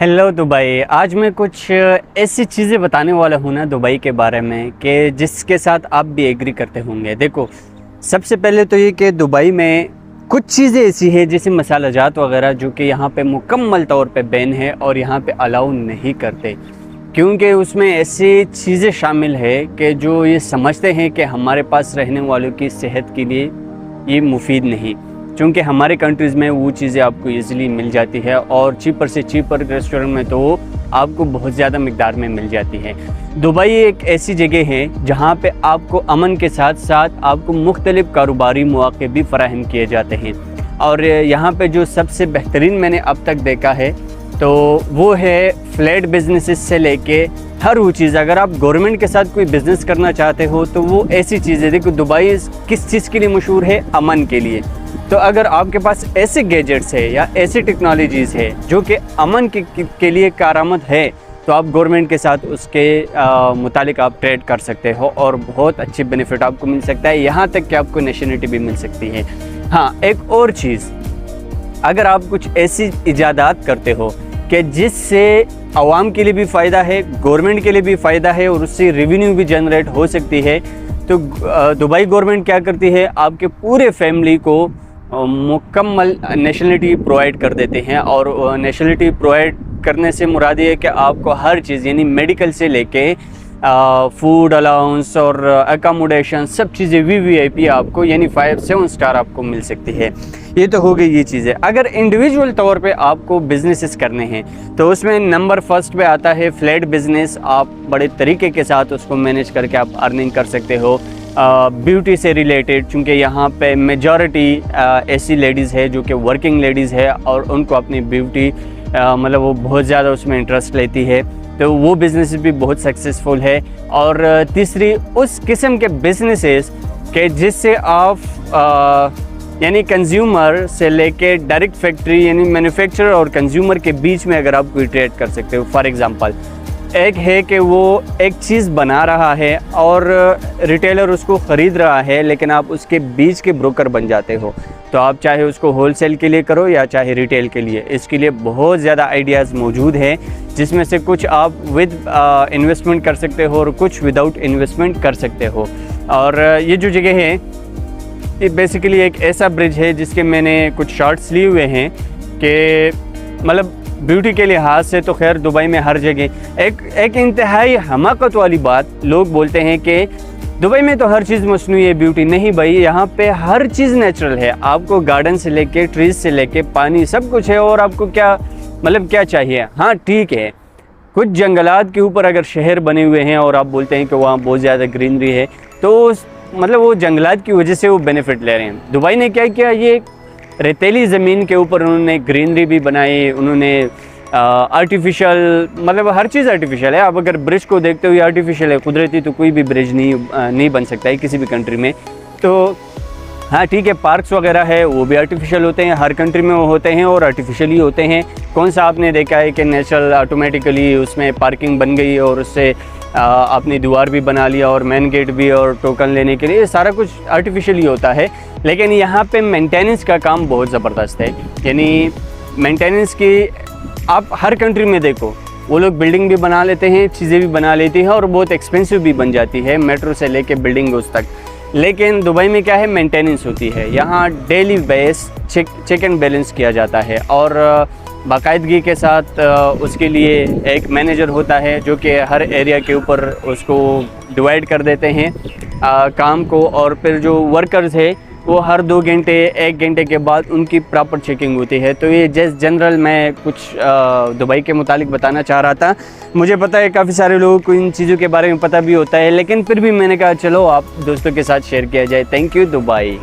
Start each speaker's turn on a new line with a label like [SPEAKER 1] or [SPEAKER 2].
[SPEAKER 1] Hello Dubai. आज मैं कुछ ऐसी चीज़ें बताने वाला हूँ ना दुबई के बारे में कि जिसके साथ आप भी एग्री करते होंगे। देखो, सबसे पहले तो ये कि दुबई में कुछ चीज़ें ऐसी है जैसे मसाला जात वगैरह जो कि यहाँ पे मुकम्मल तौर पे बैन है और यहाँ पे अलाउ नहीं करते, क्योंकि उसमें ऐसी चीज़ें शामिल है कि जो ये समझते हैं कि हमारे पास रहने वालों की सेहत के लिए ये मुफीद नहीं। क्योंकि हमारे कंट्रीज़ में वो चीज़ें आपको इजीली मिल जाती है और चीपर से चीपर रेस्टोरेंट में तो आपको बहुत ज़्यादा मिकदार में मिल जाती है। दुबई एक ऐसी जगह है जहाँ पे आपको अमन के साथ साथ आपको मुख्तलिफ़ कारोबारी मौक़े भी फराहम किए जाते हैं। और यहाँ पे जो सबसे बेहतरीन मैंने अब तक देखा है तो वो है फ्लैट बिजनेसेस से लेके हर वो चीज़। अगर आप गवर्नमेंट के साथ कोई बिज़नेस करना चाहते हो तो वो ऐसी चीज़ें, देखो दुबई किस चीज़ के लिए मशहूर है? अमन के लिए। तो अगर आपके पास ऐसे गैजेट्स है या ऐसी टेक्नोलॉजीज़ है जो कि अमन के लिए कारआमद है तो आप गवर्नमेंट के साथ उसके मुतालिक आप ट्रेड कर सकते हो और बहुत अच्छी बेनिफिट आपको मिल सकता है, यहाँ तक कि आपको नेशनलिटी भी मिल सकती है। हाँ, एक और चीज़, अगर आप कुछ ऐसी इजादात करते हो कि जिससे आवाम के लिए भी फ़ायदा है, गवर्नमेंट के लिए भी फ़ायदा है और उससे रेवेन्यू भी जनरेट हो सकती है, तो दुबई गवर्नमेंट क्या करती है, आपके पूरे फैमिली को मुकम्मल नेशनलिटी प्रोवाइड कर देते हैं। और नेशनलिटी प्रोवाइड करने से मुराद ये है कि आपको हर चीज़ यानी मेडिकल से लेके फूड अलाउंस और अकोमोडेशन सब चीज़ें वीवीआईपी आपको यानी 5-7 स्टार आपको मिल सकती है। ये तो हो गई ये चीज़ें। अगर इंडिविजुअल तौर पे आपको बिजनेसेस करने हैं तो उसमें नंबर फर्स्ट पे आता है फ्लैट बिजनेस। आप बड़े तरीके के साथ उसको मैनेज करके आप अर्निंग कर सकते हो। ब्यूटी से रिलेटेड, चूँकि यहाँ पे मेजॉरिटी ऐसी लेडीज़ है जो कि वर्किंग लेडीज़ है और उनको अपनी ब्यूटी मतलब वो बहुत ज़्यादा उसमें इंटरेस्ट लेती है, तो वो बिज़नेस भी बहुत सक्सेसफुल है। और तीसरी उस किस्म के बिज़नेसेस के जिससे आप यानी कंज्यूमर से लेके डायरेक्ट फैक्ट्री यानी मैन्युफैक्चरर और कंज्यूमर के बीच में अगर आप कोई ट्रेड कर सकते हो। फॉर एग्ज़ाम्पल, एक है कि वो एक चीज़ बना रहा है और रिटेलर उसको ख़रीद रहा है, लेकिन आप उसके बीच के ब्रोकर बन जाते हो। तो आप चाहे उसको होलसेल के लिए करो या चाहे रिटेल के लिए, इसके लिए बहुत ज़्यादा आइडियाज़ मौजूद हैं, जिसमें से कुछ आप विद इन्वेस्टमेंट कर सकते हो और कुछ विदाउट इन्वेस्टमेंट कर सकते हो। और ये जो जगह है ये बेसिकली एक ऐसा ब्रिज है जिसके मैंने कुछ शॉट्स लिए हुए हैं कि मतलब ब्यूटी के लिहाज से तो खैर दुबई में हर जगह एक इंतहाई हमाकत वाली बात लोग बोलते हैं कि दुबई में तो हर चीज़ मसनूई है, ब्यूटी नहीं भाई, यहाँ पे हर चीज़ नेचुरल है। आपको गार्डन से लेके ट्रीज से लेके पानी सब कुछ है और आपको क्या मतलब क्या चाहिए। हाँ ठीक है, कुछ जंगलात के ऊपर अगर शहर बने हुए हैं और आप बोलते हैं कि वहाँ बहुत ज़्यादा ग्रीनरी है तो मतलब वो जंगलात की वजह से वो बेनिफिट ले रहे हैं। दुबई ने क्या किया, ये रेतीली ज़मीन के ऊपर उन्होंने ग्रीनरी भी बनाई, उन्होंने आर्टिफिशियल मतलब हर चीज़ आर्टिफिशियल है। आप अगर ब्रिज को देखते हो ये आर्टिफिशियल है, कुदरती तो कोई भी ब्रिज नहीं बन सकता है किसी भी कंट्री में। तो हाँ ठीक है, पार्क्स वगैरह है वो भी आर्टिफिशियल होते हैं, हर कंट्री में वो होते हैं और आर्टिफिशियल ही होते हैं। कौन सा आपने देखा है कि नेचुरल ऑटोमेटिकली उसमें पार्किंग बन गई और उससे आपने दीवार भी बना लिया और मेन गेट भी और टोकन लेने के लिए, सारा कुछ आर्टिफिशियल ही होता है। लेकिन यहाँ पे मेंटेनेंस का काम बहुत ज़बरदस्त है, यानी मेंटेनेंस की आप हर कंट्री में देखो वो लोग बिल्डिंग भी बना लेते हैं, चीज़ें भी बना लेती हैं और बहुत एक्सपेंसिव भी बन जाती है, मेट्रो से लेके बिल्डिंग उस तक। लेकिन दुबई में क्या है, मेंटेनेंस होती है। यहाँ daily base check and balance किया जाता है और बाकायदगी के साथ उसके लिए एक मैनेजर होता है जो कि हर एरिया के ऊपर उसको डिवाइड कर देते हैं काम को। और फिर जो वर्कर्स है वो हर 2 घंटे 1 घंटे के बाद उनकी प्रॉपर चेकिंग होती है। तो ये जस्ट जनरल मैं कुछ दुबई के मुतालिक बताना चाह रहा था। मुझे पता है काफ़ी सारे लोगों को इन चीज़ों के बारे में पता भी होता है, लेकिन फिर भी मैंने कहा चलो आप दोस्तों के साथ शेयर किया जाए। Thank you Dubai.